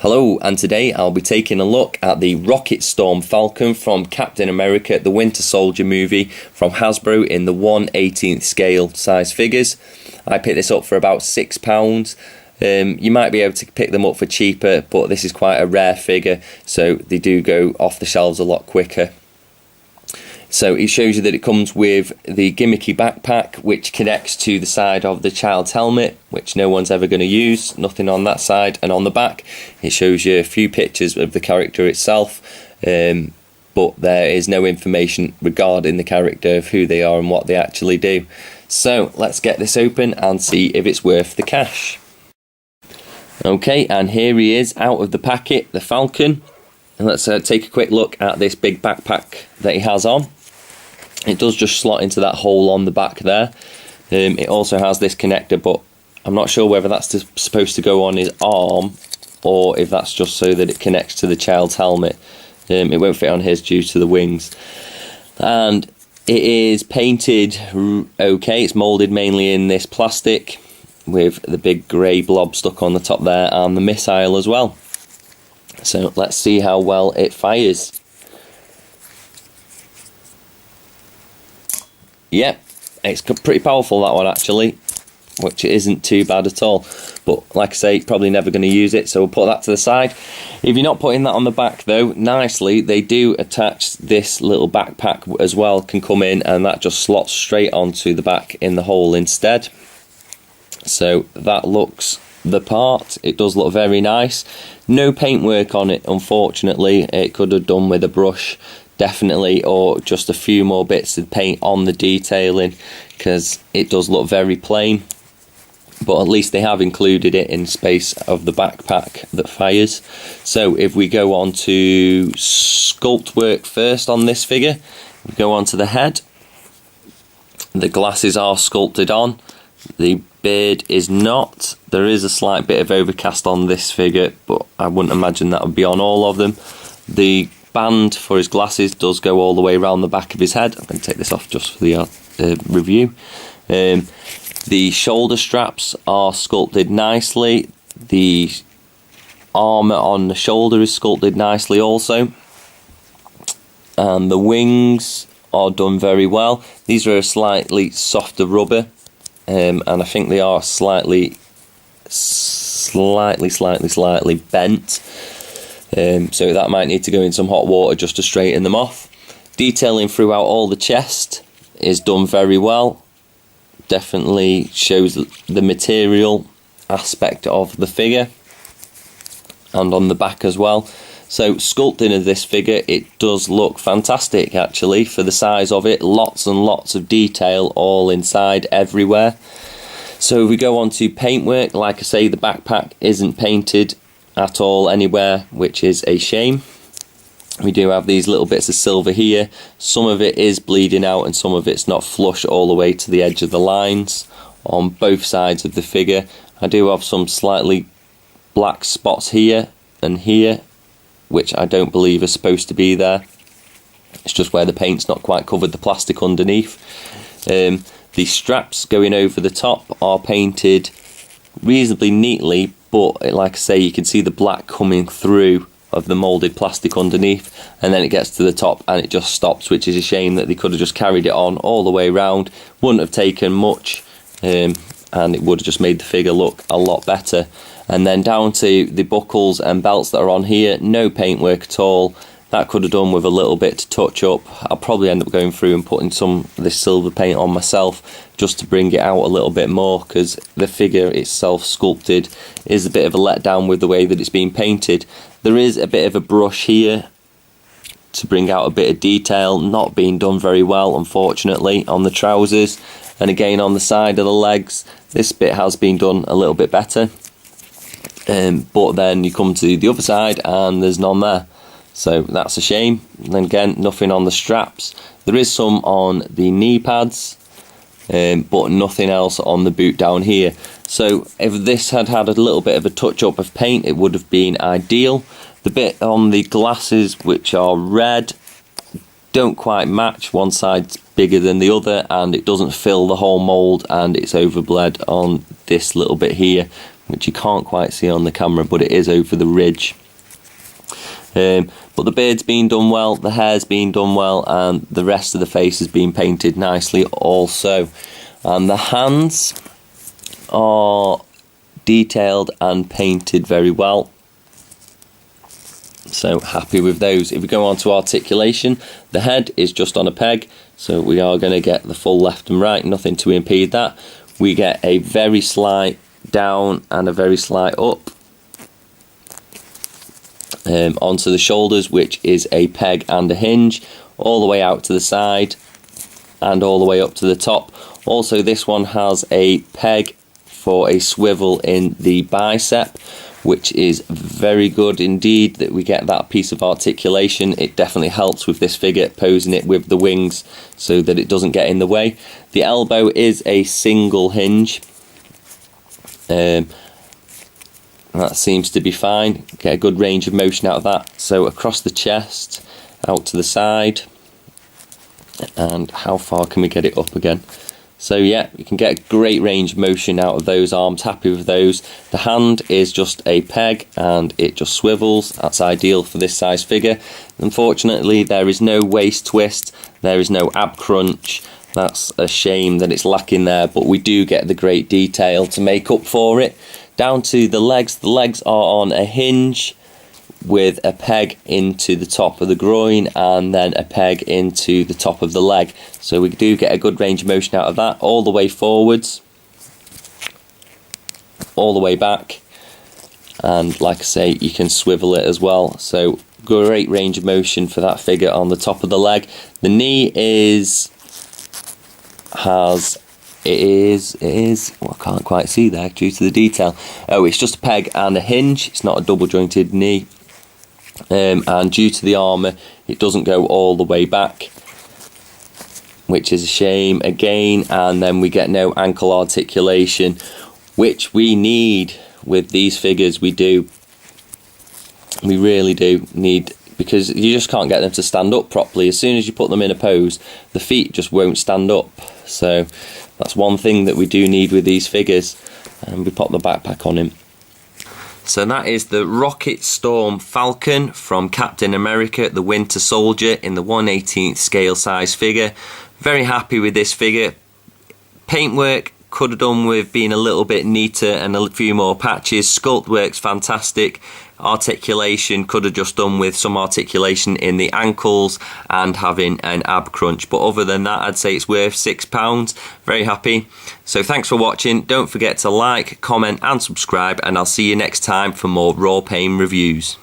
Hello, and today I'll be taking a look at the Rocket Storm Falcon from Captain America the Winter Soldier movie from Hasbro in the 1/18th scale size figures. I picked this up for about £6. You might be able to pick them up for cheaper, but this is quite a rare figure, so they do go off the shelves a lot quicker. So it shows you that it comes with the gimmicky backpack, which connects to the side of the child's helmet, which no one's ever going to use, nothing on that side. And on the back it shows you a few pictures of the character itself, but there is no information regarding the character of who they are and what they actually do. So let's get this open and see if it's worth the cash. Okay, and here he is out of the packet, the Falcon. And let's take a quick look at this big backpack that he has on. It does just slot into that hole on the back there. It also has this connector, but I'm not sure whether that's supposed to go on his arm or if that's just so that it connects to the child's helmet. It won't fit on his due to the wings. And it is painted okay. It's moulded mainly in this plastic with the big grey blob stuck on the top there and the missile as well. So let's see how well it fires. Yep, it's pretty powerful, that one actually, which isn't too bad at all. But like I say, probably never going to use it, so we'll put that to the side. If you're not putting that on the back though, nicely, they do attach this little backpack as well, can come in, and that just slots straight onto the back in the hole instead. So that looks the part. It does look very nice. No paintwork on it, unfortunately. It could have done with a brush, definitely, or just a few more bits of paint on the detailing, because it does look very plain. But at least they have included it in space of the backpack that fires. So if we go on to sculpt work first on this figure, we go on to the head. The glasses are sculpted on. The beard is not. There is a slight bit of overcast on this figure, but I wouldn't imagine that would be on all of them. The band for his glasses does go all the way around the back of his head. I'm going to take this off just for the review. The shoulder straps are sculpted nicely. The armour on the shoulder is sculpted nicely also. And the wings are done very well. These are a slightly softer rubber. And I think they are slightly bent. So that might need to go in some hot water just to straighten them off. Detailing throughout all the chest is done very well. Definitely shows the material aspect of the figure. And on the back as well. So sculpting of this figure, it does look fantastic actually for the size of it. Lots and lots of detail all inside everywhere. So if we go on to paintwork, like I say, the backpack isn't painted at all anywhere, which is a shame. We do have these little bits of silver here. Some of it is bleeding out and some of it's not flush all the way to the edge of the lines on both sides of the figure. I do have some slightly black spots here and here, which I don't believe are supposed to be there. It's just where the paint's not quite covered the plastic underneath. The straps going over the top are painted reasonably neatly, but like I say, you can see the black coming through of the moulded plastic underneath, and then it gets to the top and it just stops, which is a shame. That they could have just carried it on all the way around. Wouldn't have taken much, and it would have just made the figure look a lot better. And then down to the buckles and belts that are on here, no paintwork at all. That could have done with a little bit to touch up. I'll probably end up going through and putting some of this silver paint on myself just to bring it out a little bit more, because the figure itself sculpted is a bit of a letdown with the way that it's been painted. There is a bit of a brush here to bring out a bit of detail, not being done very well unfortunately on the trousers, and again on the side of the legs this bit has been done a little bit better. But then you come to the other side and there's none there, so that's a shame. And then again, nothing on the straps. There is some on the knee pads, but nothing else on the boot down here. So if this had had a little bit of a touch up of paint, it would have been ideal. The bit on the glasses, which are red, don't quite match. One side's bigger than the other and it doesn't fill the whole mould, and it's overbled on this little bit here, which you can't quite see on the camera, but it is over the ridge. But the beard's been done well, the hair's been done well, and the rest of the face has been painted nicely also. And the hands are detailed and painted very well. So happy with those. If we go on to articulation, the head is just on a peg, so we are going to get the full left and right, nothing to impede that. We get a very slight down and a very slight up onto the shoulders, which is a peg and a hinge, all the way out to the side and all the way up to the top. Also, this one has a peg for a swivel in the bicep, which is very good indeed that we get that piece of articulation. It definitely helps with this figure, posing it with the wings so that it doesn't get in the way. The elbow is a single hinge. That seems to be fine. Get a good range of motion out of that. So across the chest, out to the side, and how far can we get it up again? So yeah, you can get a great range of motion out of those arms, happy with those. The hand is just a peg and it just swivels. That's ideal for this size figure. Unfortunately, there is no waist twist, there is no ab crunch. That's a shame that it's lacking there, but we do get the great detail to make up for it. Down to the legs are on a hinge with a peg into the top of the groin and then a peg into the top of the leg. So we do get a good range of motion out of that, all the way forwards, all the way back, and like I say, you can swivel it as well. So great range of motion for that figure on the top of the leg. The knee it is well, I can't quite see there due to the detail. Oh, it's just a peg and a hinge, it's not a double jointed knee. And due to the armour, it doesn't go all the way back, which is a shame again. And then we get no ankle articulation, which we need with these figures. We really do need, because you just can't get them to stand up properly. As soon as you put them in a pose, the feet just won't stand up. So that's one thing that we do need with these figures. And we pop the backpack on him. So that is the Rocket Storm Falcon from Captain America, the Winter Soldier, in the 1/18th scale size figure. Very happy with this figure. Paintwork could have done with being a little bit neater and a few more patches. Sculpt works fantastic. Articulation could have just done with some articulation in the ankles and having an ab crunch, but other than that, I'd say it's worth £6. Very happy. So thanks for watching. Don't forget to like, comment and subscribe, and I'll see you next time for more Rawpain reviews.